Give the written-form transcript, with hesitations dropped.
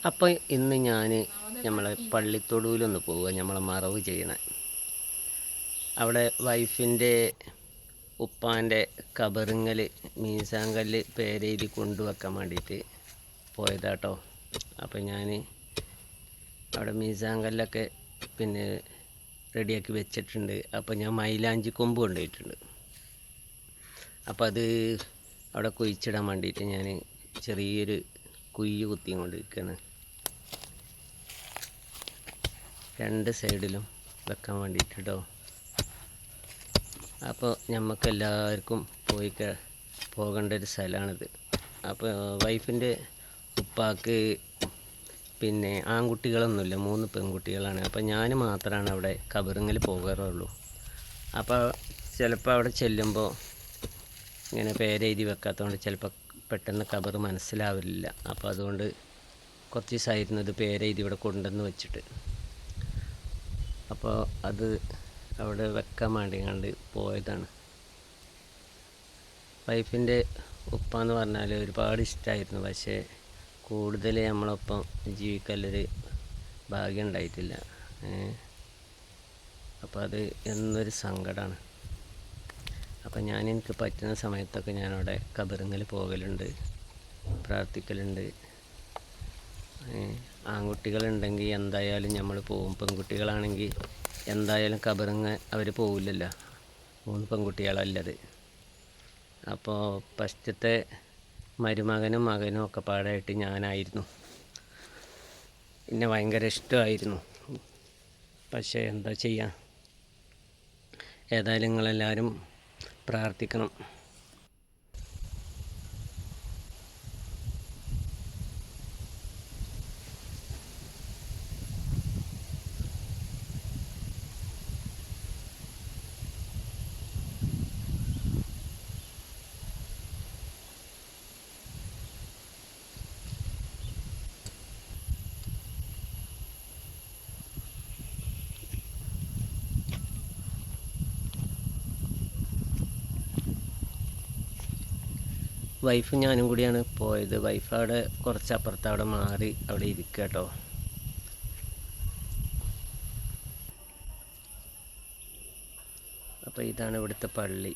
അപ്പോൾ ഇന്ന് ഞാൻ നമ്മളെ പള്ളിത്തൊടുവിലൊന്ന് പോവുക, നമ്മളെ മറവ് ചെയ്യണേ. അവിടെ വൈഫിൻ്റെ ഉപ്പാൻ്റെ കബറിങ്ങൽ മീസാങ്കല്ല് പേരെഴുതി കൊണ്ടുവെക്കാൻ വേണ്ടിയിട്ട് പോയതാട്ടോ. അപ്പോൾ ഞാൻ അവിടെ മീസാങ്കല്ലൊക്കെ പിന്നെ റെഡിയാക്കി വെച്ചിട്ടുണ്ട്. അപ്പോൾ ഞാൻ മൈലാഞ്ചി കൊമ്പ് കൊണ്ടുപോയിട്ടുണ്ട്. അപ്പോൾ അത് അവിടെ കുഴിച്ചിടാൻ വേണ്ടിയിട്ട് ഞാൻ ചെറിയൊരു കുയ്യ് കുത്തിയും കൊണ്ടിരിക്കുകയാണ്. രണ്ട് സൈഡിലും വെക്കാൻ വേണ്ടിയിട്ട് കേട്ടോ. അപ്പോൾ നമുക്കെല്ലാവർക്കും പോകേണ്ട ഒരു സ്ഥലമാണിത്. അപ്പോൾ വൈഫിൻ്റെ ഉപ്പാക്ക് പിന്നെ ആൺകുട്ടികളൊന്നുമില്ല, 3 പെൺകുട്ടികളാണ്. അപ്പോൾ ഞാൻ മാത്രമാണ് അവിടെ കബറിങ്ങൽ പോകാറുള്ളൂ. അപ്പോൾ ചിലപ്പോൾ അവിടെ ചെല്ലുമ്പോൾ ഇങ്ങനെ പേരെഴുതി വെക്കാത്തതുകൊണ്ട് ചിലപ്പോൾ പെട്ടെന്ന് കബർ മനസ്സിലാവില്ല. അപ്പോൾ അതുകൊണ്ട് കുറച്ച് ദിവസമായിരുന്നു ഇത് പേരെഴുതി ഇവിടെ കൊണ്ടുവന്ന് വെച്ചിട്ട്. അപ്പോൾ അത് അവിടെ വെക്കാൻ വേണ്ടി കണ്ട് പോയതാണ്. വൈഫിൻ്റെ ഉപ്പ എന്ന് പറഞ്ഞാൽ ഒരുപാട് ഇഷ്ടമായിരുന്നു, പക്ഷേ കൂടുതൽ നമ്മളൊപ്പം ജീവിക്കാനൊരു ഭാഗ്യം ഉണ്ടായിട്ടില്ല. അപ്പോൾ അത് എന്നൊരു സങ്കടമാണ്. അപ്പോൾ എനിക്ക് പറ്റുന്ന സമയത്തൊക്കെ ഞാനവിടെ കബറിങ്ങൽ പോകലുണ്ട്, പ്രാർത്ഥിക്കലുണ്ട്. ആൺകുട്ടികളുണ്ടെങ്കിൽ എന്തായാലും നമ്മൾ പോകും, പെൺകുട്ടികളാണെങ്കിൽ എന്തായാലും കബറിങ്ങ അവർ പോവില്ലല്ലോ, 3 പെൺകുട്ടികളല്ലത്. അപ്പോൾ ഫസ്റ്റത്തെ മരുമകനും മകനും ഒക്കെ പാടായിട്ട് ഞാനായിരുന്നു. എന്നെ ഭയങ്കര ഇഷ്ടമായിരുന്നു. പക്ഷേ എന്താ ചെയ്യുക, ഏതായാലും നിങ്ങളെല്ലാവരും പ്രാർത്ഥിക്കണം. വൈഫ് ഞാനും കൂടിയാണ് പോയത്. വൈഫ് അവിടെ കുറച്ചപ്പുറത്ത് അവിടെ മാറി അവിടെ ഇരിക്കുക കേട്ടോ. അപ്പോൾ ഇതാണ് ഇവിടുത്തെ പള്ളി.